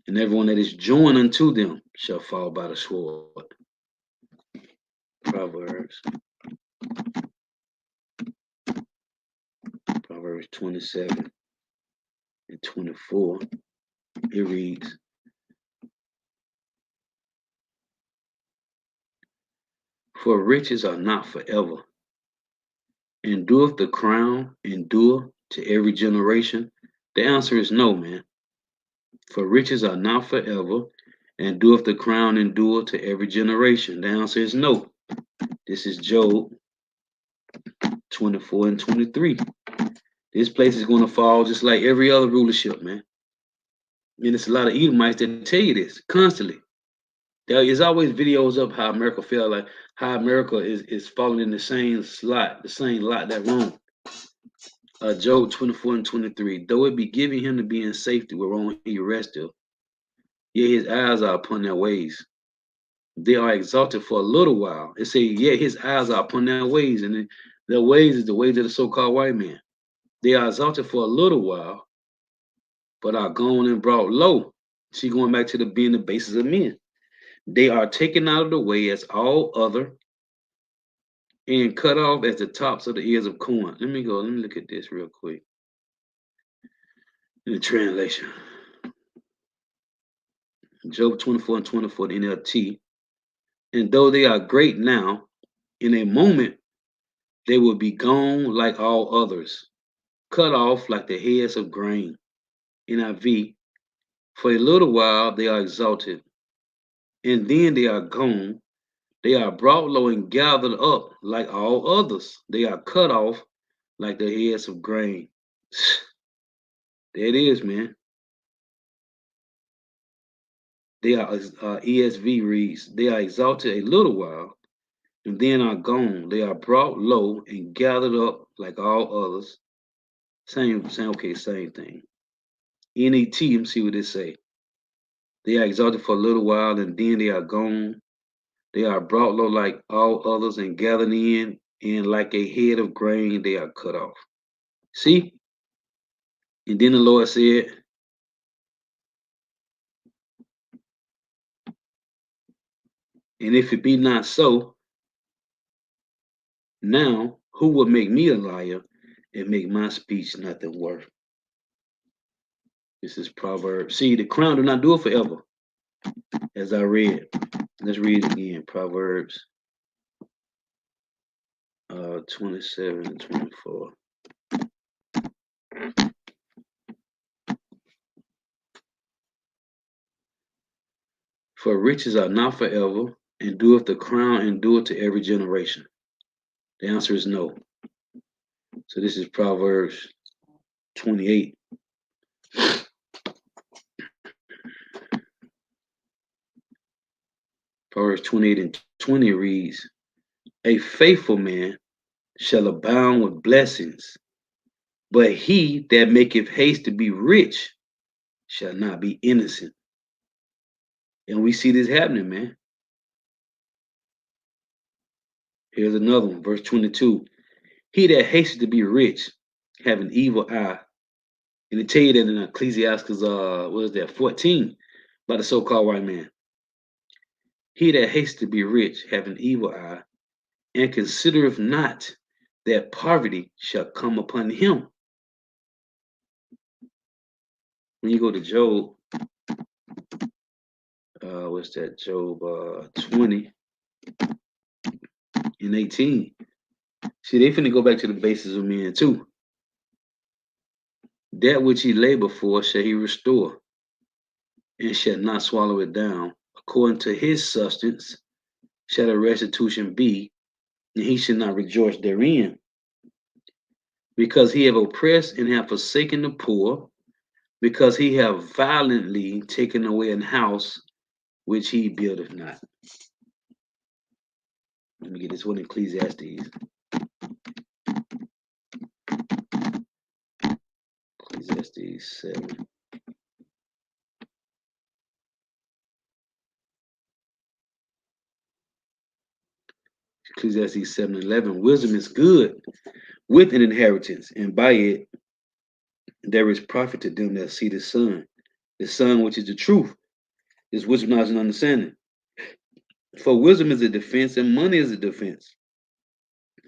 and everyone that is joined unto them shall fall by the sword. Proverbs 27:24. It reads, for riches are not forever, and doeth the crown endure to every generation? The answer is no, man. For riches are not forever, and doeth the crown endure to every generation? The answer is no. This is Job 24:23. This place is going to fall just like every other rulership, man. And it's a lot of Edomites that tell you this constantly. There is always videos of how America fell, like how America is falling in the same slot, that wrong. Job 24:23. Though it be given him to be in safety whereon he resteth, yet his eyes are upon their ways. They are exalted for a little while. It say, yet his eyes are upon their ways, and their ways is the ways of the so-called white man. They are exalted for a little while, but are gone and brought low. See, going back to being the basis of men. They are taken out of the way as all other, and cut off as the tops of the ears of corn. Let me look at this real quick. In the translation. Job 24:24, the NLT. And though they are great now, in a moment they will be gone like all others, cut off like the heads of grain. NIV. For a little while they are exalted, and then they are gone. They are brought low and gathered up like all others. They are cut off like the heads of grain. There it is, man. They are, ESV reads, they are exalted a little while and then are gone. They are brought low and gathered up like all others. Same thing. NET, let me see what they say. They are exalted for a little while and then they are gone. They are brought low like all others and gathered in, and like a head of grain, they are cut off. See? And then the Lord said, and if it be not so, now who will make me a liar and make my speech nothing worth? This is Proverbs. See, the crown do not do it forever, as I read. Let's read it again. Proverbs 27 and 24. For riches are not forever, and doeth the crown endure to every generation? The answer is no. So this is Proverbs 28. Proverbs 28 and 20 reads, a faithful man shall abound with blessings, but he that maketh haste to be rich shall not be innocent. And we see this happening, man. Here's another one, verse 22. He that hasteth to be rich have an evil eye. And it tell you that in Ecclesiastes, what is that, 14, by the so-called white man. He that hasteth to be rich have an evil eye, and considereth not that poverty shall come upon him. When you go to Job, what's that? Job 20 and 18. See, they finna go back to the basis of men too. That which he labor for shall he restore, and shall not swallow it down. According to his substance shall the restitution be, and he shall not rejoice therein. Because he have oppressed and have forsaken the poor, because he have violently taken away an house which he buildeth not. Let me get this one, Ecclesiastes. Ecclesiastes 7. Ecclesiastes 7:11. Wisdom is good with an inheritance, and by it there is profit to them that see the sun. The sun, which is the truth, is wisdom, knowledge, and understanding. For wisdom is a defense, and money is a defense.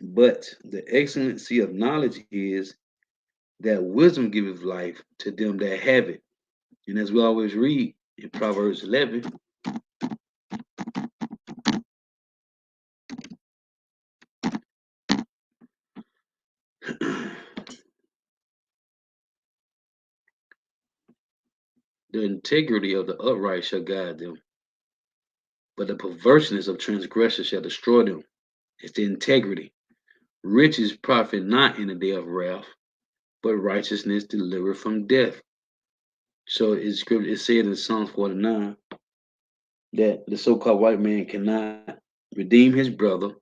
But the excellency of knowledge is that wisdom giveth life to them that have it. And as we always read in Proverbs 11, the integrity of the upright shall guide them, but the perverseness of transgressors shall destroy them. It's the integrity. Riches profit not in the day of wrath, but righteousness delivered from death. So it's scripture. It said in Psalms 49 that the so-called white man cannot redeem his brother,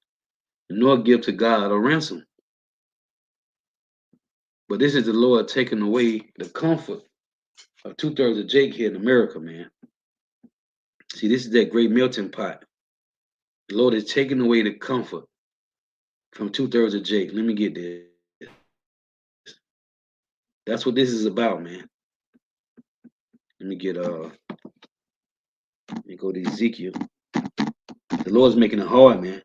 nor give to God a ransom. But this is the Lord taking away the comfort of 2/3 of Jake here in America, man. See, this is that great melting pot. The Lord is taking away the comfort from 2/3 of Jake. Let me get this. That's what this is about, man. Let me get let me go to Ezekiel. The Lord's making it hard, man.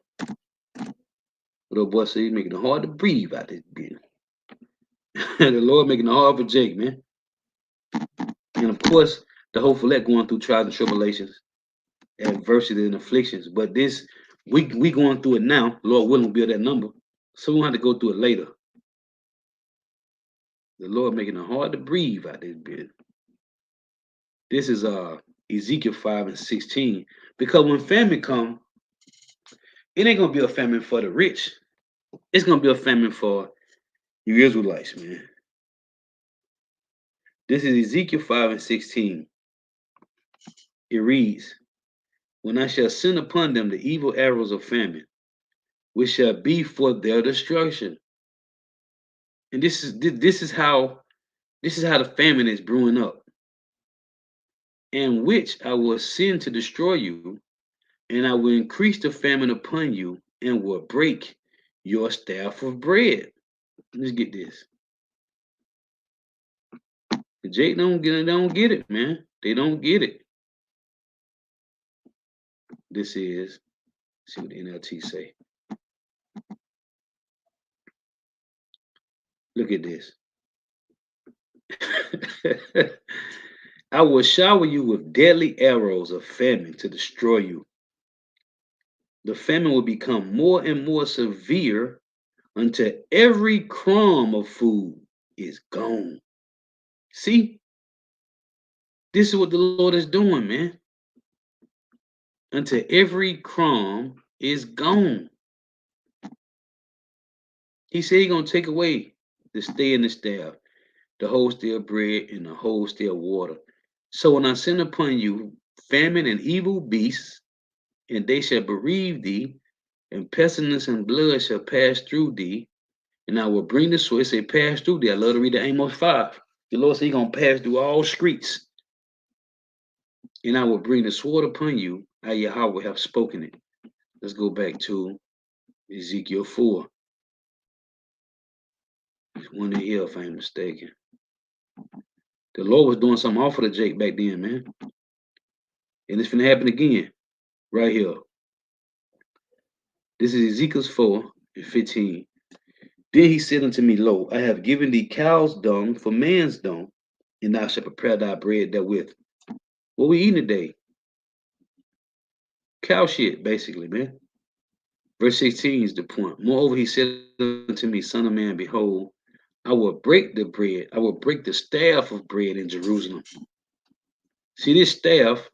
Little boy said he's making it hard to breathe out this bitch. The Lord making it hard for Jake, man. And of course, the hopeful elect going through trials and tribulations, adversity and afflictions. But this, we going through it now. Lord willing, will be that number. So we won't have to go through it later. The Lord making it hard to breathe out this bit. This is Ezekiel 5 and 16. Because when famine come, It ain't gonna be a famine for the rich. It's gonna be a famine for you Israelites, man. This is Ezekiel 5 and 16. It reads, when I shall send upon them the evil arrows of famine, which shall be for their destruction. And this is how the famine is brewing up, and which I will send to destroy you, and I will increase the famine upon you, and will break your staff of bread. Let's get this. The Jake don't get it, man. They don't get it. This is, see what the NLT say. Look at this. I will shower you with deadly arrows of famine to destroy you. The famine will become more and more severe until every crumb of food is gone. See, this is what the Lord is doing, man. Until every crumb is gone. He said he's gonna take away the stay and the staff, the whole stale bread, and the whole stale water. So when I send upon you famine and evil beasts, and they shall bereave thee, and pestilence and blood shall pass through thee, and I will bring the sword. It say pass through thee. I love to read the Amos 5. The Lord said he's gonna pass through all streets, and I will bring the sword upon you. I Yahweh have spoken it. Let's go back to Ezekiel 4. It's one in here, if I ain't mistaken. The Lord was doing something awful to Jake back then, man. And it's gonna happen again, right here. This is Ezekiel 4 and 15. Then he said unto me, lo, I have given thee cow's dung for man's dung, and thou shalt prepare thy bread therewith. What we eating today? Cow shit, basically, man. Verse 16 is the point. Moreover, he said unto me, son of man, behold, I will break the bread. I will break the staff of bread in Jerusalem. See this staff?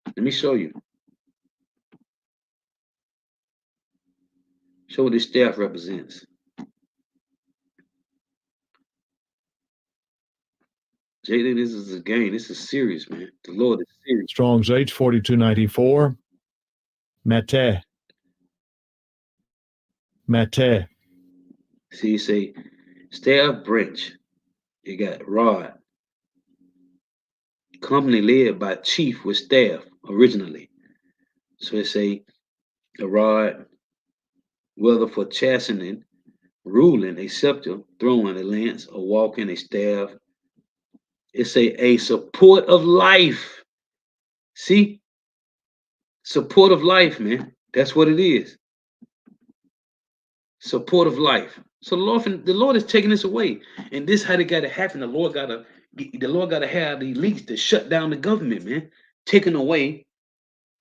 Let me show you. Show what this staff represents. Jaden, this is a game. This is serious, man. The Lord is serious. Strong's H 4294. Mate. Mate. See, you say staff branch. You got rod. Company led by chief with staff originally. So it say a rod, whether for chastening, ruling, a scepter, throwing a lance, or walking, a staff. It's a support of life. See? Support of life, man. That's what it is. Support of life. So the Lord is taking this away. And this how they gotta happen. The Lord gotta have the elites to shut down the government, man. Taking away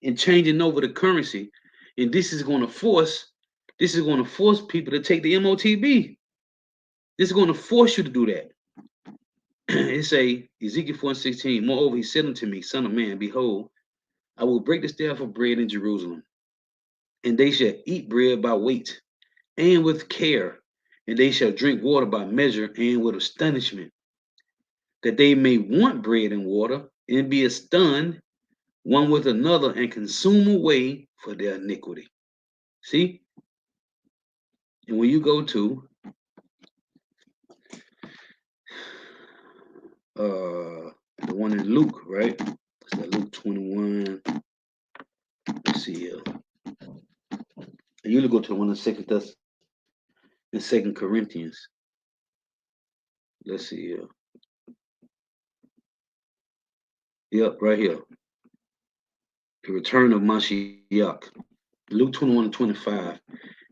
and changing over the currency. And this is gonna force people to take the MOTB. This is gonna force you to do that. It say Ezekiel 4:16. Moreover, he said unto me, son of man, behold, I will break the staff of bread in Jerusalem, and they shall eat bread by weight and with care, and they shall drink water by measure and with astonishment, that they may want bread and water, and be astunned one with another, and consume away for their iniquity. See? And when you go to the one in Luke, right? It's that Luke 21. Let's see here. And you go to the one in Second Corinthians. Let's see here. Yep, right here. The return of Mashiach. Luke 21:25.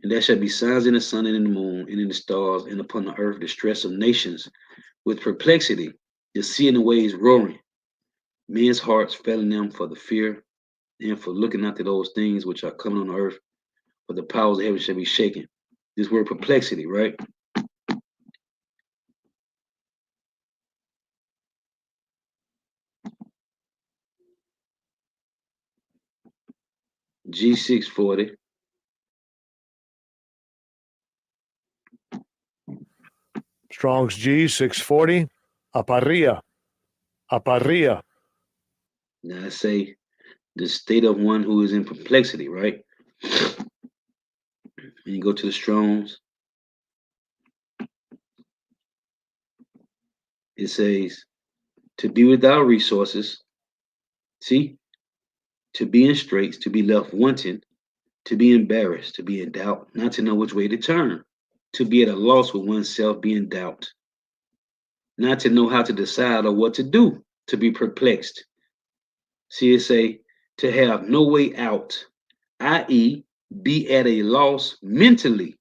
And there shall be signs in the sun and in the moon and in the stars and upon the earth, distress of nations with perplexity, the sea and the waves roaring, men's hearts failing them for the fear and for looking after those things which are coming on the earth, for the powers of heaven shall be shaken. This word perplexity, right? G640. Strong's G 640. Aparia. Aparia. Now I say the state of one who is in perplexity, right? When you go to the Strong's, it says to be without resources. See, to be in straits, to be left wanting, to be embarrassed, to be in doubt, not to know which way to turn, to be at a loss with oneself, be in doubt, not to know how to decide or what to do, to be perplexed. See, it say to have no way out, i.e., be at a loss mentally.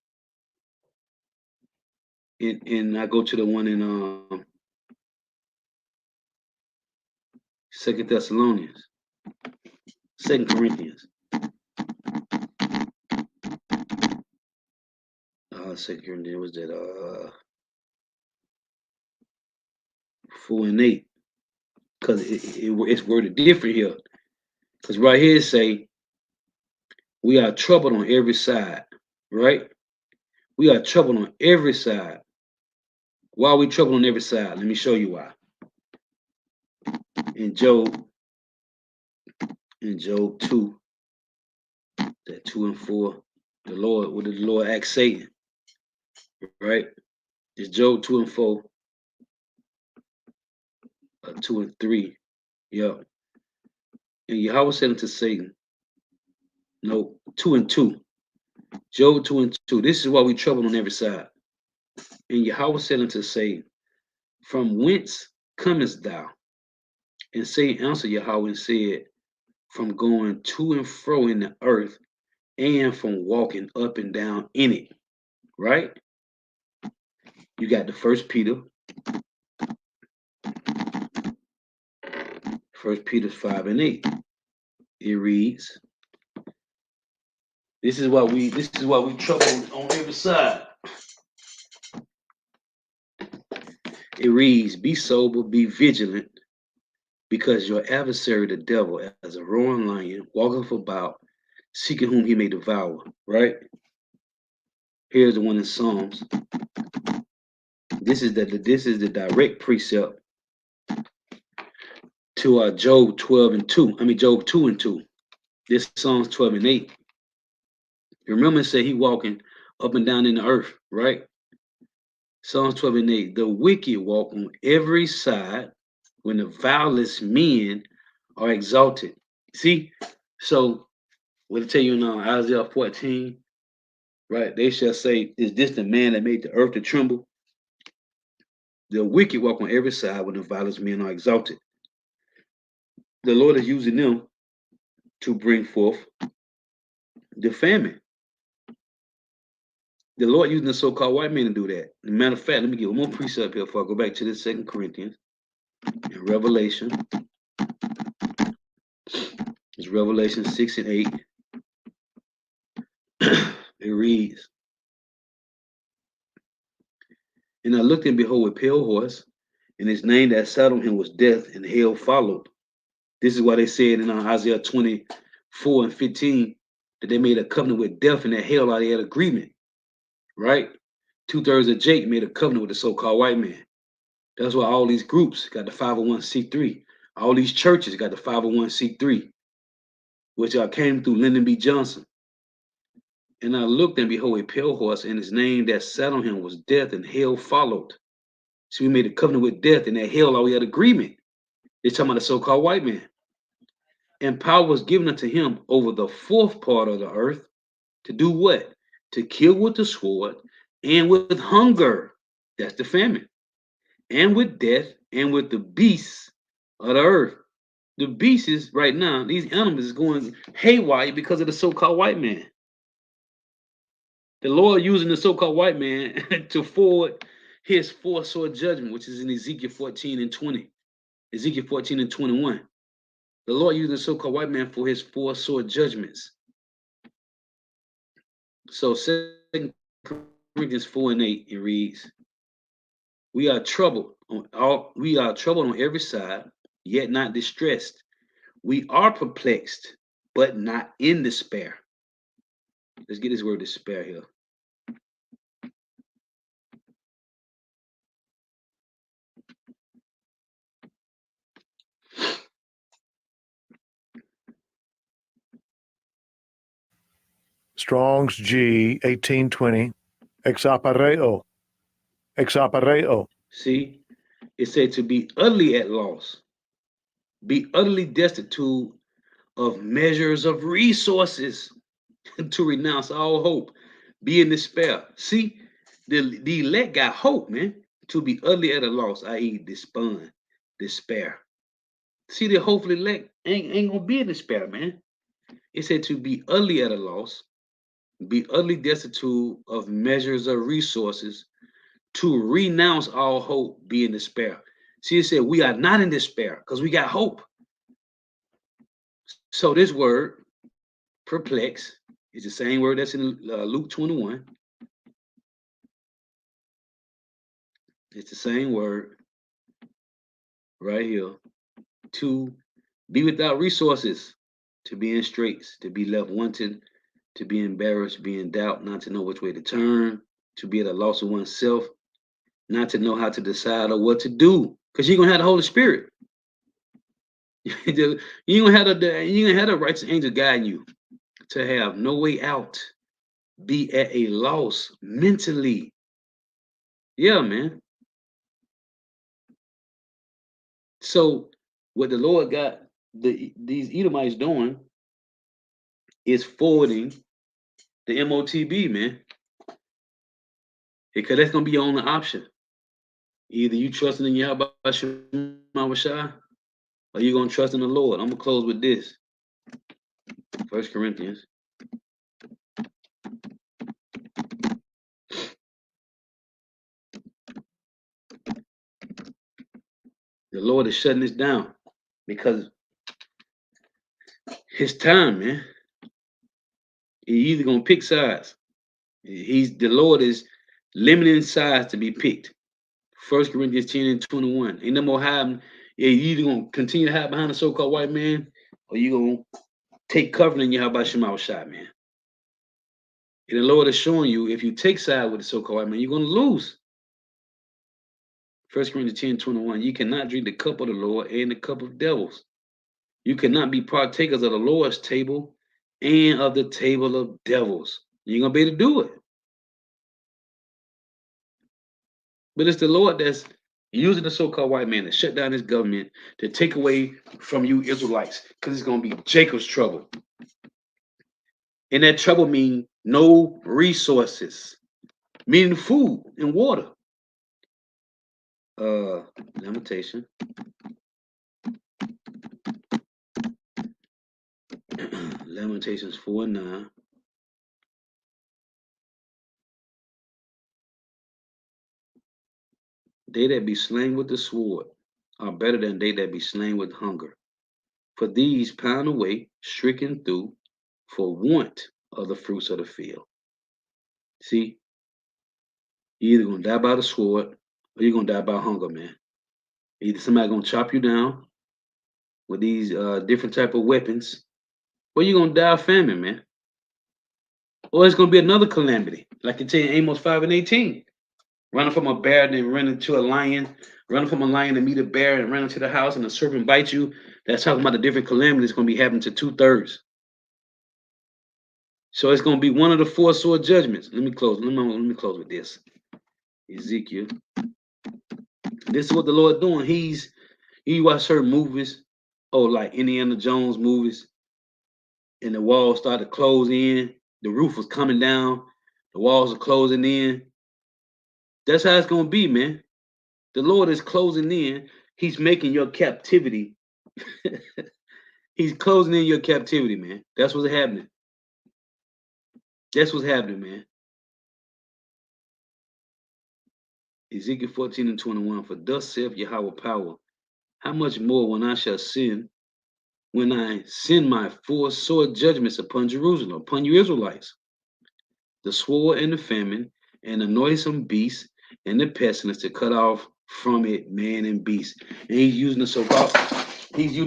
And I go to the one in Second Thessalonians, 2 Corinthians. Second Corinthians was that 4 and 8, because it's worded different here. Because right here it say we are troubled on every side, right? We are troubled on every side. Why are we troubled on every side? Let me show you why. In Job 2, that 2 and 4, what did the Lord ask Satan? Right? It's Job 2 and 4, 2 and 3. Yeah. And Yahweh said unto Satan, no, 2 and 2. Job 2 and 2. This is why we troubled on every side. And Yahweh said unto Satan, from whence comest thou? And Satan answered Yahweh and said, from going to and fro in the earth and from walking up and down in it. Right? You got the First Peter 5 and 8. It reads, this is why we trouble on every side. It reads, be sober, be vigilant, because your adversary, the devil, as a roaring lion, walketh about, seeking whom he may devour. Right? Here's the one in Psalms. This is the direct precept to Job 12 and 2. Job 2 and 2. This Psalms 12 and 8. You remember it said he walking up and down in the earth, right? Psalms 12 and 8. The wicked walk on every side when the vilest men are exalted. See? So what it tell you now, Isaiah 14, right? They shall say, is this the man that made the earth to tremble? The wicked walk on every side when the vilest men are exalted. The Lord is using them to bring forth the famine. The Lord using the so-called white man to do that. As a matter of fact, let me give one more precept here before I go back to the 2 Corinthians. In Revelation. It's Revelation 6 and 8. It reads, and I looked and behold a pale horse, and his name that sat on him was Death, and hell followed. This is why they said in Isaiah 24 and 15 that they made a covenant with death and that hell out of that agreement. Right? 2/3 of Jake made a covenant with the so-called white man. That's why all these groups got the 501c3. All these churches got the 501c3, which came through Lyndon B. Johnson. And I looked and behold a pale horse, and his name that sat on him was Death, and hell followed. So we made a covenant with death, and that hell all we had agreement. They're talking about the so-called white man. And power was given unto him over the fourth part of the earth to do what? To kill with the sword and with hunger. That's the famine. And with death and with the beasts of the earth. The beasts right now, these animals is going haywire because of the so-called white man. The Lord using the so-called white man to forward his four-sword judgment, which is in Ezekiel 14 and 20. Ezekiel 14 and 21. The Lord using the so-called white man for his four-sword judgments. So 2 Corinthians 4 and 8, it reads, we are troubled on every side, yet not distressed. We are perplexed, but not in despair. Let's get this word despair here. Strong's G 1820. Exapareo. Exapareo. See, it said to be utterly at loss, be utterly destitute of measures of resources, to renounce all hope, be in despair. See, the elect got hope, man, to be utterly at a loss, i.e., despond, despair. See, the hopefully elect ain't gonna be in despair, man. It said to be utterly at a loss, be utterly destitute of measures of resources, to renounce all hope, be in despair. See, it said we are not in despair because we got hope. So this word, perplex, is the same word that's in Luke 21. It's the same word right here. To be without resources, to be in straits, to be left wanting, to be embarrassed, be in doubt, not to know which way to turn, to be at a loss of oneself, not to know how to decide or what to do, because you're gonna have the Holy Spirit. You ain't gonna have the righteous angel guiding you, to have no way out, be at a loss mentally. Yeah, man. So what the Lord got these Edomites doing is forwarding the MOTB, man, because that's gonna be your only option. Either you trusting in Yahweh Shai, or you gonna trust in the Lord. I'm gonna close with this. 1 Corinthians. The Lord is shutting this down because his time, man. He either gonna pick sides. The Lord is limiting sides to be picked. 1 Corinthians 10 and 21. Ain't no more hiding. Yeah, you either gonna continue to hide behind the so-called white man, or you gonna take cover in Yahweh Shai, man. And the Lord is showing you if you take side with the so-called white man, you're gonna lose. 1 Corinthians 10, 21. You cannot drink the cup of the Lord and the cup of devils. You cannot be partakers of the Lord's table and of the table of devils. You're gonna be able to do it. But it's the Lord that's using the so-called white man to shut down his government, to take away from you Israelites, because it's gonna be Jacob's trouble. And that trouble means no resources, meaning food and water. Lamentation. Lamentations 4 and 9. They that be slain with the sword are better than they that be slain with hunger. For these pound away, stricken through, for want of the fruits of the field. See, you're either gonna die by the sword or you're gonna die by hunger, man. Either somebody gonna chop you down with these different type of weapons, or you're gonna die of famine, man. Or it's gonna be another calamity, like it tell you in Amos 5 and 18. Running from a bear, then running to a lion, running from a lion to meet a bear, and running to the house, and the serpent bites you. That's talking about the different calamities going to be happening to 2/3. So it's going to be one of the 4 sword judgments. Let me close. Let me close with this. Ezekiel. This is what the Lord doing. You watch certain movies, like Indiana Jones movies, and the walls started to close in. The roof was coming down. The walls are closing in. That's how it's going to be, man. The Lord is closing in. He's making your captivity. He's closing in your captivity, man. That's what's happening. That's what's happening, man. Ezekiel 14 and 21. For thus saith Yahweh power, how much more when I send my 4 sword judgments upon Jerusalem, upon you Israelites, the sword and the famine, and the noisome beast, and the pestilence, to cut off from it man and beast. And he's using the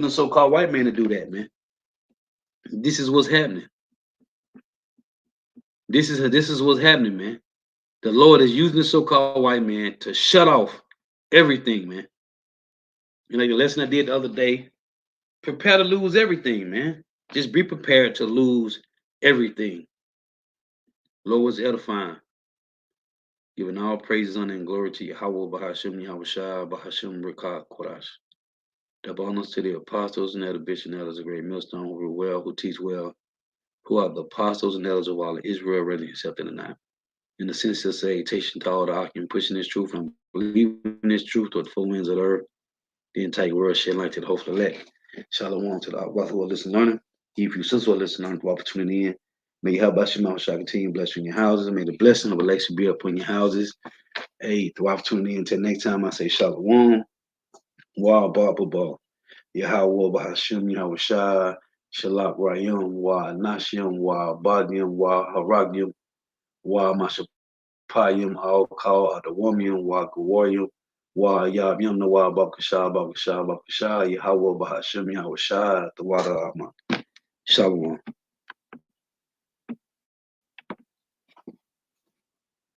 so-called white man to do that, man. This is what's happening. This is what's happening, man. The Lord is using the so-called white man to shut off everything, man. And like the lesson I did the other day, prepare to lose everything, man. Just be prepared to lose everything. Lord was edifying, giving all praises, honor, and glory to Yahweh, Bahashim, Yahweh Shai, Bahashim, Rekah, Kodash. Double honors to the apostles and elder bishop and elders of great millstone who rule well, who teach well, who are the apostles and elders of all of Israel, ready accepted or not. In the sense of salutation to all the occupant pushing this truth and believing this truth toward the four winds of the earth, the entire world shed light to the hopeful elect. Shalom to the brother who are listening learning. If you sister who are listening learning, for opportunity in. May you help us, Shema shall continue to bless you in your houses. May the blessing of election be upon your houses. Hey, through opportunity until next time, I say Shalom. Wa Ba. Yahweh Bahashim, Yahweh Shai, Shalak Rayum, Wa Nashim, Wa Badim, Wa Haragyum, Wa Mashapayim, Al Kal Adawamium, Wa Gawaryum, Wa Yabyum, Wa Babkashah, Yahweh Bahashim, Yahweh Shai, the water Aman. Shalom.